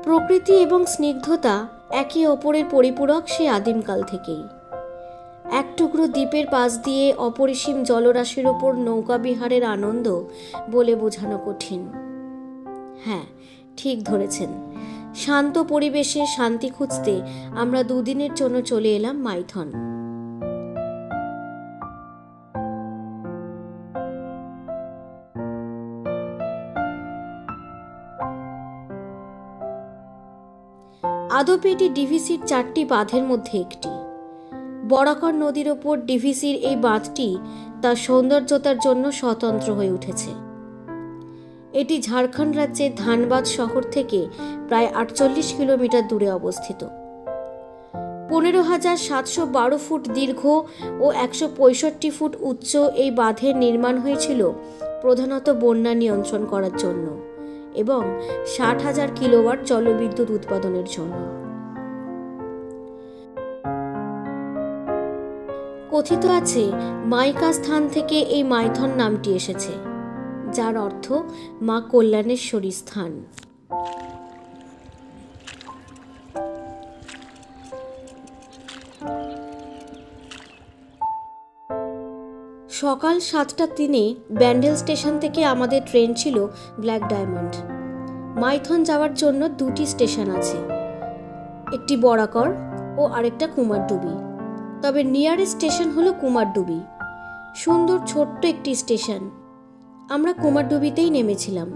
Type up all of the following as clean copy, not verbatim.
প্রকৃতি এবং স্নিগ্ধতা একে অপরের পরিপূরক সেই আদিমকাল থেকেই। এক টুকরো দ্বীপের পাশ দিয়ে অপরিসীম জলরাশির ওপর নৌকা বিহারের আনন্দ বলে বোঝানো কঠিন। হ্যাঁ, ঠিক ধরেছেন, শান্ত পরিবেশে শান্তি খুঁজতে আমরা দুদিনের জন্য চলে এলাম মাইথন। আদপে এটি ডিভিসির 4টি বাঁধের মধ্যে একটি। বরাকর নদীর ওপর ডিভিসির এই বাঁধটি তার সৌন্দর্যতার জন্য স্বতন্ত্র হয়ে উঠেছে। এটি ঝাড়খণ্ড রাজ্যের ধানবাদ শহর থেকে প্রায় 48 কিলোমিটার দূরে অবস্থিত। 15,712 ফুট দীর্ঘ ও 165 ফুট উচ্চ এই বাঁধের নির্মাণ হয়েছিল প্রধানত বন্যা নিয়ন্ত্রণ করার জন্য এবং 60,000 কিলোওয়াট জলবিদ্যুৎ উৎপাদনের জন্য। কথিত আছে মাইকা স্থান থেকে এই মাইথন নামটি এসেছে, যার অর্থ মা কল্যাণেশ্বরী স্থান। সকাল 7:03 ব্যান্ডেল স্টেশন থেকে আমাদের ট্রেন ছিল ব্ল্যাক ডায়মন্ড। মাইথন যাওয়ার জন্য 2টি স্টেশন আছে, একটি বরাকর ও আরেকটা কুমারডুবি। তবে নিয়ারেস্ট স্টেশন হলো কুমারডুবি। সুন্দর ছোট্ট একটি স্টেশন। আমরা কুমারডুবিতেই নেমেছিলাম।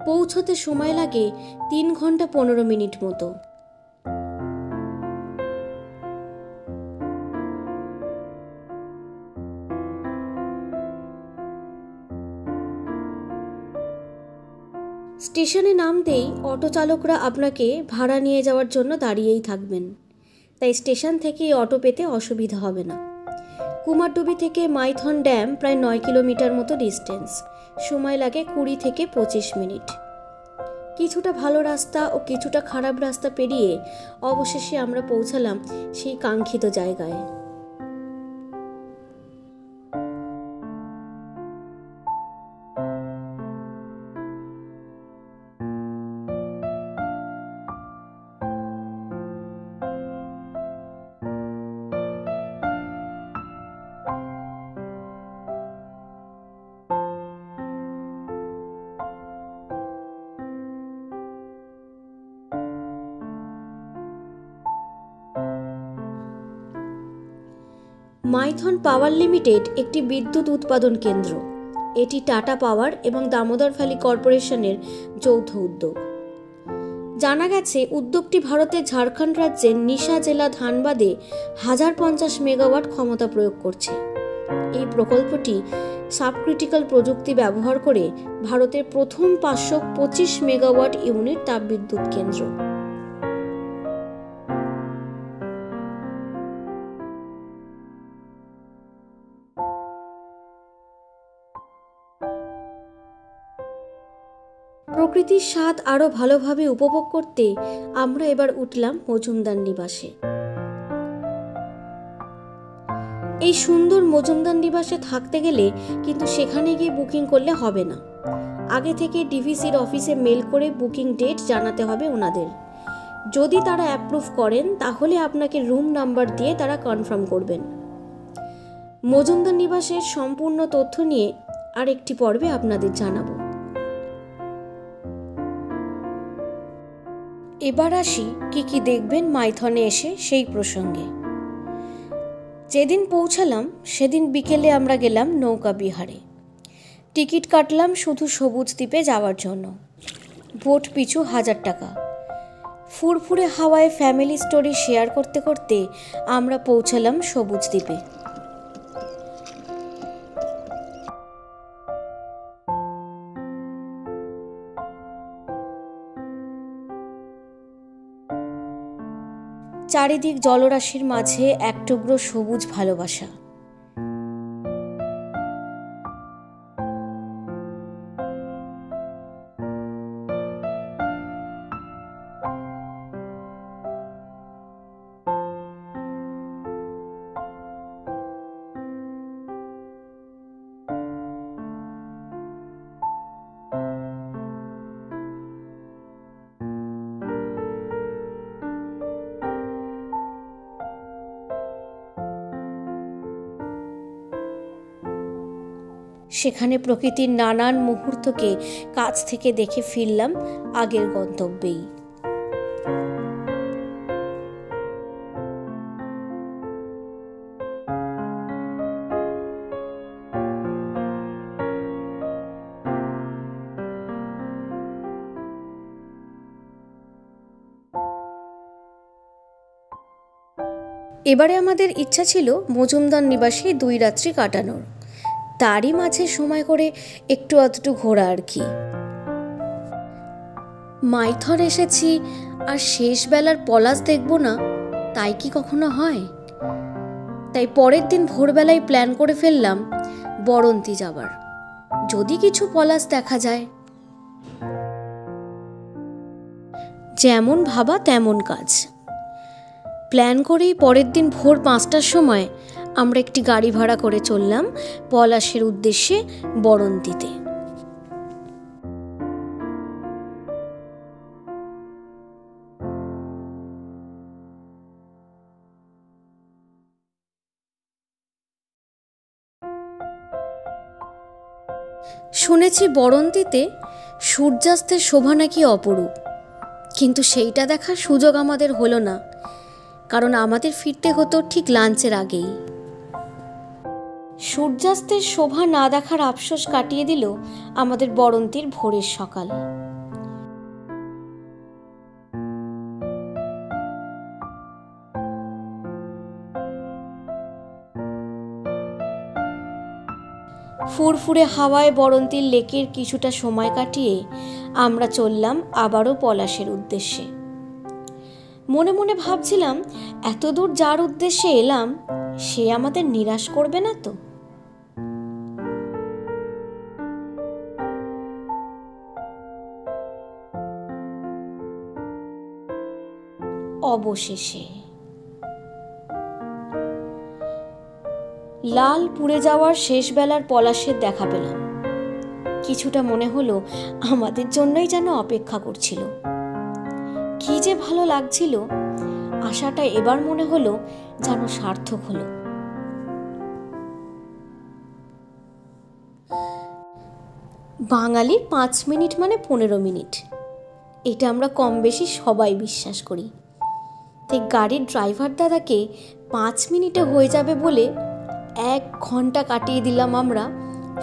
পৌঁছতে সময় লাগে 3 ঘন্টা 15 মিনিট মতো। স্টেশনে নামতেই অটো চালকরা আপনাকে ভাড়া নিয়ে যাওয়ার জন্য দাঁড়িয়েই থাকবেন, তাই স্টেশন থেকেই অটো পেতে অসুবিধা হবে না। কুমারডুবি থেকে মাইথন ড্যাম প্রায় 9 কিলোমিটার মতো ডিস্টেন্স। সময় লাগে 20 থেকে 25 মিনিট। কিছুটা ভালো রাস্তা ও কিছুটা খারাপ রাস্তা পেরিয়ে অবশেষে আমরা পৌঁছালাম সেই কাঙ্ক্ষিত জায়গায়। মাইথন পাওয়ার লিমিটেড একটি বিদ্যুৎ উৎপাদন কেন্দ্র। এটি টাটা পাওয়ার এবং দামোদর ভ্যালি কর্পোরেশনের যৌথ উদ্যোগ। জানা গেছে উদ্যোগটি ভারতের ঝাড়খণ্ড রাজ্যের নিশা জেলা ধানবাদে 1050 মেগাওয়াট ক্ষমতা প্রয়োগ করছে। এই প্রকল্পটি সাবক্রিটিক্যাল প্রযুক্তি ব্যবহার করে ভারতের প্রথম 525 মেগাওয়াট ইউনিট তাপবিদ্যুৎ কেন্দ্র। প্রকৃতির স্বাদ আরো ভালোভাবে উপভোগ করতে আমরা এবার উঠলাম মজুমদার নিবাসে। এই সুন্দর মজুমদার নিবাসে থাকতে গেলে কিন্তু সেখানে গিয়ে বুকিং করলে হবে না। আগে থেকে ডিভিসির অফিসে মেল করে বুকিং ডেট জানাতে হবে ওনাদের। যদি তারা অ্যাপ্রুভ করেন তাহলে আপনাকে রুম নাম্বার দিয়ে তারা কনফার্ম করবেন। মজুমদার নিবাসের সম্পূর্ণ তথ্য নিয়ে আরেকটি পর্বে আপনাদের জানাবো। এবার আসি কি কি দেখবেন মাইথনে এসে সেই প্রসঙ্গে। যেদিন পৌঁছালাম সেদিন বিকেলে আমরা গেলাম নৌকা বিহারে। টিকিট কাটলাম শুধু সবুজ দ্বীপে যাওয়ার জন্য। বোট পিছু 1000 টাকা। ফুরফুরে হাওয়ায় ফ্যামিলি স্টোরি শেয়ার করতে করতে আমরা পৌঁছালাম সবুজ দ্বীপে। চারিদিক জলরাশির মাঝে এক টুকরো সবুজ ভালোবাসা। সেখানে প্রকৃতির নানান মুহূর্তকে কাছ থেকে দেখে ফিরলাম আগের গন্তব্যেই। এবারে আমাদের ইচ্ছা ছিল মজুমদার নিবাসে 2 রাত্রি কাটানোর, তারই মাঝে সময় করে একটু আধটু ঘোরা আর কি। মাইথন এসেছি আর শেষ বেলার পলাশ দেখব না, তাই কি কখনো হয়? তাই পরের দিন ভোরবেলায় প্ল্যান করে ফেললাম বরন্তি যাবার, যদি কিছু পলাশ দেখা যায়। যেমন ভাবা তেমন কাজ। প্ল্যান করেই পরের দিন ভোর 5টার সময় আমরা একটি গাড়ি ভাড়া করে চললাম পলাশের উদ্দেশ্যে বরন্তিতে। শুনেছি বরন্তিতে সূর্যাস্তের শোভা নাকি অপরূপ, কিন্তু সেইটা দেখার সুযোগ আমাদের হলো না, কারণ আমাদের ফিরতে হতো ঠিক লাঞ্চের আগেই। সূর্যাস্তের শোভা না দেখার আফসোস কাটিয়ে দিল আমাদের বরন্তির ভোরের সকাল। ফুরফুরে হাওয়ায় বরন্তির লেকের কিছুটা সময় কাটিয়ে আমরা চললাম আবারও পলাশের উদ্দেশ্যে। মনে মনে ভাবছিলাম, এত দূর যার উদ্দেশ্যে এলাম সে আমাদের নিরাশ করবে না তো? অবশেষে লাল পুড়ে যাওয়ার শেষ বেলার পলাশের দেখা পেলাম। কিছুটা মনে হলো আমাদের জন্যই যেন অপেক্ষা করছিল। কি যে ভালো লাগছিল, আশাটা এবার মনে হলো যেন সার্থক হলো। বাঙালির 5 মিনিট মানে 15 মিনিট, এটা আমরা কম বেশি সবাই বিশ্বাস করি। তাই গাড়ির ড্রাইভার দাদাকে 5 মিনিটে হয়ে যাবে বলে 1 ঘন্টা কাটিয়ে দিলাম আমরা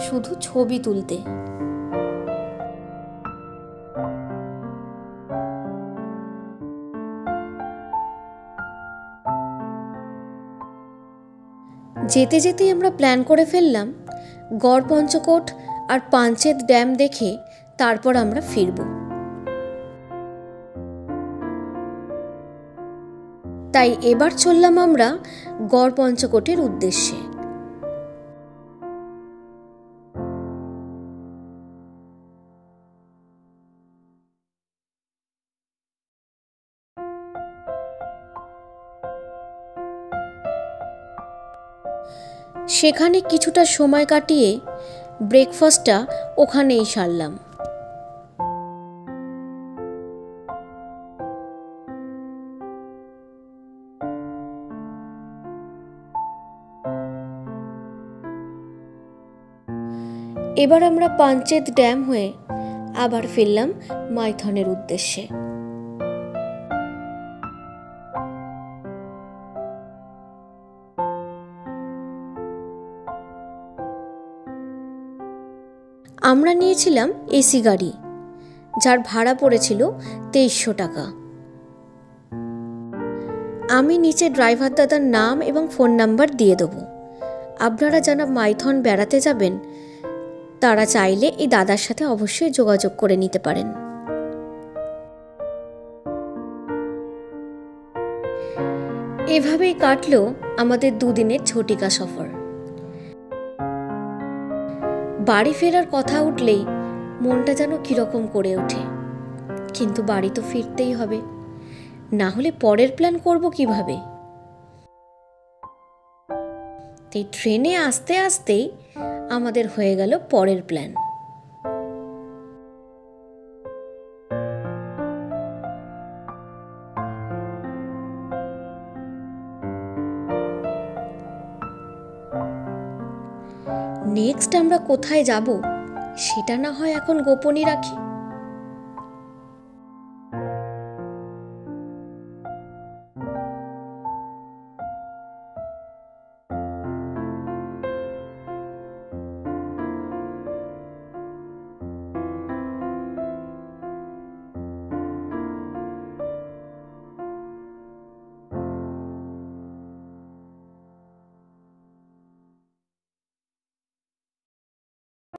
শুধু ছবি তুলতে। যেতে যেতেই আমরা প্ল্যান করে ফেললাম গড় পঞ্চকোট আর পাঞ্চেত ড্যাম দেখে তারপর আমরা ফিরব। তাই এবার চললাম আমরা গড় পঞ্চকোটের উদ্দেশ্যে। সেখানে কিছুটা সময় কাটিয়ে ব্রেকফাস্টটা ওখানেই সারলাম। এবার আমরা পাঞ্চেত ড্যাম হয়ে আবার ফিরলাম মাইথনের উদ্দেশ্যে। আমরা নিয়েছিলাম এসি গাড়ি, যার ভাড়া পড়েছিল 2300 টাকা। আমি নিচে ড্রাইভার দাদার নাম এবং ফোন নাম্বার দিয়ে দেবো। আপনারা যারা মাইথন বেড়াতে যাবেন তারা চাইলে এই দাদার সাথে অবশ্যই যোগাযোগ করে নিতে পারেন। এভাবেই কাটলো আমাদের 2 দিনের ঝটিকা সফর। বাড়ি ফেরার কথা উঠলেই মনটা যেন কিরকম করে ওঠে, কিন্তু বাড়ি তো ফিরতেই হবে, না হলে পরের প্ল্যান করব কিভাবে? তাই ট্রেনে আসতে আসতেই আমাদের হয়ে গেল পরের প্ল্যান। নেক্সট আমরা কোথায় যাব সেটা না হয় এখন গোপনই রাখি।